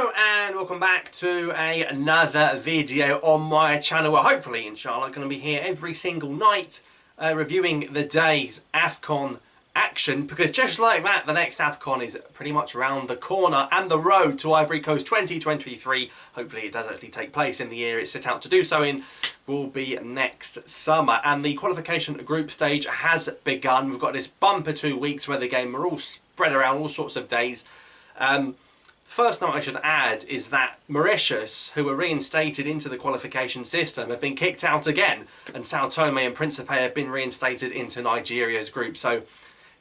Hello and welcome back to another video on my channel. Well, hopefully, inshallah, I'm going to be here every single night reviewing the day's AFCON action, because just like that, the next AFCON is pretty much around the corner, and the road to Ivory Coast 2023, hopefully it does actually take place in the year it's set out to do so in, will be next summer. And the qualification group stage has begun. We've got this bumper 2 weeks where the game are all spread around all sorts of days. First note I should add is that Mauritius, who were reinstated into the qualification system, have been kicked out again, and Sao Tome and Principe have been reinstated into Nigeria's group. So,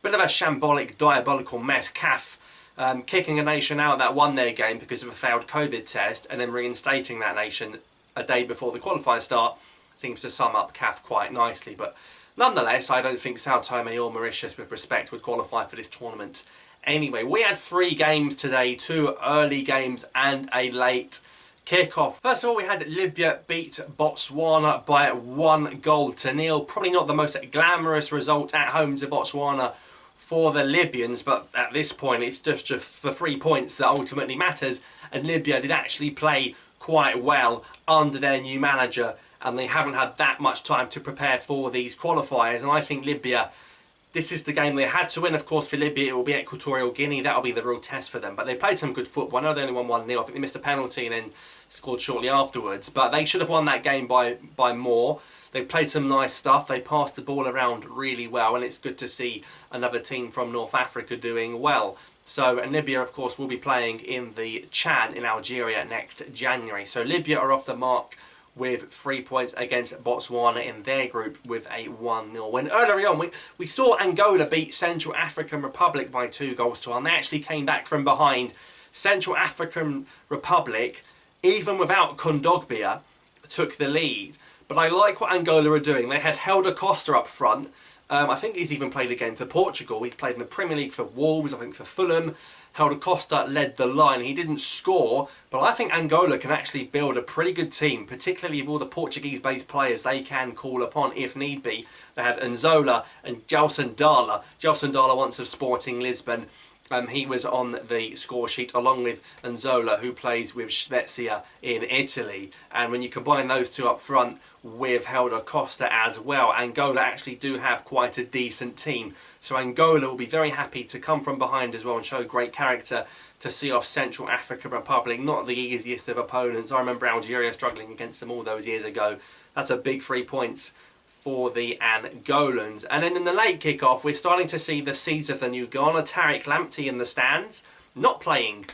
bit of a shambolic, diabolical mess. CAF kicking a nation out that won their game because of a failed COVID test, and then reinstating that nation a day before the qualifiers start seems to sum up CAF quite nicely. But nonetheless, I don't think Sao Tome or Mauritius, with respect, would qualify for this tournament. Anyway, we had 3 games today, 2 early games and a late kickoff. First of all, we had Libya beat Botswana by 1-0. Probably not the most glamorous result at home to Botswana for the Libyans, but at this point it's just the 3 points that ultimately matters, and Libya did actually play quite well under their new manager, and they haven't had that much time to prepare for these qualifiers. And I think Libya, this is the game they had to win. Of course, for Libya, it will be Equatorial Guinea. That'll be the real test for them. But they played some good football. I know they only won 1-0. I think they missed a penalty and then scored shortly afterwards. But they should have won that game by more. They played some nice stuff. They passed the ball around really well. And it's good to see another team from North Africa doing well. So, and Libya, of course, will be playing in the Chan in Algeria next January. So Libya are off the mark with 3 points against Botswana in their group with a 1-0 win. Earlier on, we saw Angola beat Central African Republic by 2-1. They actually came back from behind. Central African Republic, even without Kondogbia, took the lead. But I like what Angola are doing. They had Helder Costa up front. I think he's even played a game for Portugal. He's played in the Premier League for Wolves, I think for Fulham. Helder Costa led the line. He didn't score, but I think Angola can actually build a pretty good team, particularly with all the Portuguese-based players they can call upon if need be. They have Nzola and Gelson Dala. Gelson Dala once of Sporting Lisbon. He was on the score sheet along with Nzola, who plays with Spezia in Italy. And when you combine those two up front with Helder Costa as well, Angola actually do have quite a decent team. So Angola will be very happy to come from behind as well and show great character to see off Central African Republic. Not the easiest of opponents. I remember Algeria struggling against them all those years ago. That's a big 3 points for the Angolans. And then in the late kick-off, we're starting to see the seeds of the new Ghana. Tariq Lamptey in the stands, not playing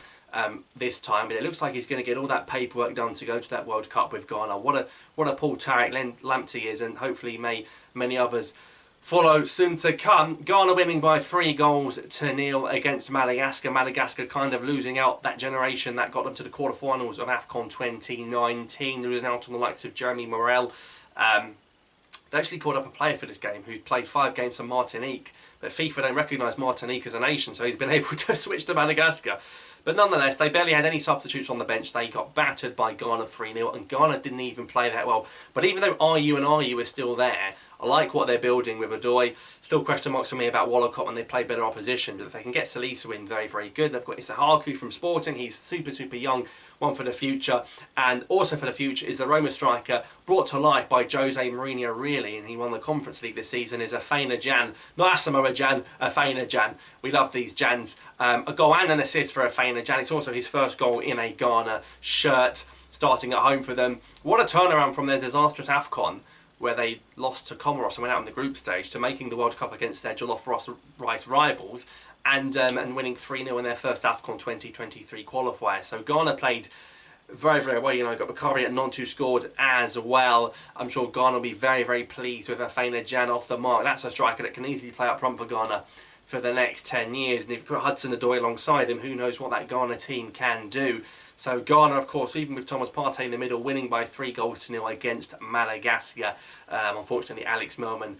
this time, but it looks like he's going to get all that paperwork done to go to that World Cup with Ghana. What a pull Tariq Lamptey is, and hopefully many others follow soon to come. Ghana winning by 3-0 against Madagascar. Madagascar kind of losing out that generation that got them to the quarterfinals of AFCON 2019. Losing out on the likes of Jeremy Morel. They actually called up a player for this game who played 5 games for Martinique, but FIFA don't recognise Martinique as a nation, so he's been able to switch to Madagascar. But nonetheless, they barely had any substitutes on the bench. They got battered by Ghana 3-0, and Ghana didn't even play that well. But even though RU are still there, I like what they're building with Adoy. Still question marks for me about Wallacott when they play better opposition, but if they can get Salisu in, very, very good. They've got Isahaku from Sporting. He's super, super young, one for the future. And also for the future is the Roma striker, brought to life by Jose Mourinho, really, and he won the Conference League this season, is Afena-Gyan. Not Asamoah-Gyan, Afena-Gyan. We love these Jans. A goal and an assist for Afena-Gyan. It's also his first goal in a Ghana shirt, starting at home for them. What a turnaround from their disastrous AFCON, where they lost to Comoros and went out in the group stage, to making the World Cup against their jollof rice rivals and winning 3-0 in their first AFCON 2023 qualifier. So Ghana played very, very well. You know, got Bakari at Nontu scored as well. I'm sure Ghana will be very, very pleased with Afena-Gyan off the mark. That's a striker that can easily play up front for Ghana for the next 10 years. And if you put Hudson-Odoi alongside him, who knows what that Ghana team can do. So Ghana, of course, even with Thomas Partey in the middle, winning by 3-0 against Madagascar. Unfortunately, Alex Merman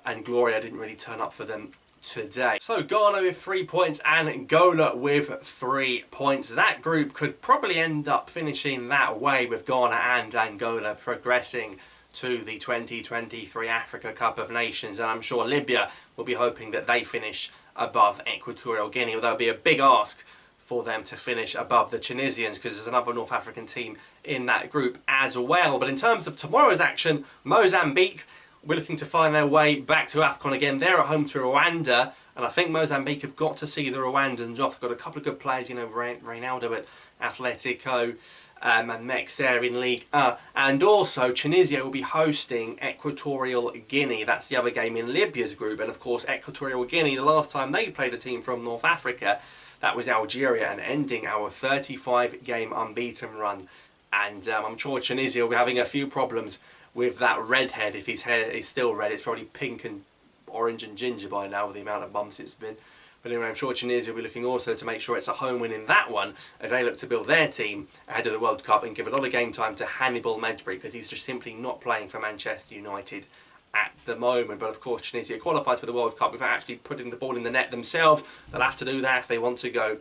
and Gloria didn't really turn up for them today. So Ghana with 3 points and Angola with 3 points. That group could probably end up finishing that way, with Ghana and Angola progressing to the 2023 Africa Cup of Nations. And I'm sure Libya will be hoping that they finish above Equatorial Guinea, although it'll be a big ask for them to finish above the Tunisians, because there's another North African team in that group as well. But in terms of tomorrow's action, Mozambique, we're looking to find their way back to AFCON again. They're at home to Rwanda, and I think Mozambique have got to see the Rwandans off. They've got a couple of good players, you know, Reynaldo at Atletico, and Mexer in League and also Tunisia will be hosting Equatorial Guinea. That's the other game in Libya's group, and of course Equatorial Guinea, the last time they played a team from North Africa, that was Algeria, and ending our 35-game unbeaten run. And I'm sure Tunisia will be having a few problems with that redhead. If his hair is still red, it's probably pink and orange and ginger by now with the amount of bumps it's been. But anyway, I'm sure Tunisia will be looking also to make sure it's a home win in that one, as they look to build their team ahead of the World Cup and give a lot of game time to Hannibal Mejbri, because he's just simply not playing for Manchester United at the moment. But of course, Tunisia qualified for the World Cup without actually putting the ball in the net themselves. They'll have to do that if they want to go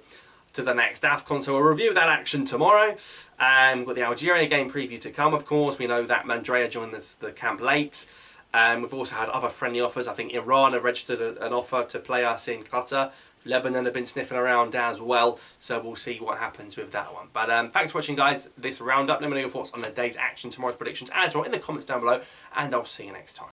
to the next AFCON. So we'll review that action tomorrow. We've got the Algeria game preview to come, of course. We know that Mandrea joined the camp late. We've also had other friendly offers. I think Iran have registered an offer to play us in Qatar. Lebanon have been sniffing around as well. So we'll see what happens with that one. But thanks for watching, guys, this roundup. Let me know your thoughts on the day's action, tomorrow's predictions as well in the comments down below. And I'll see you next time.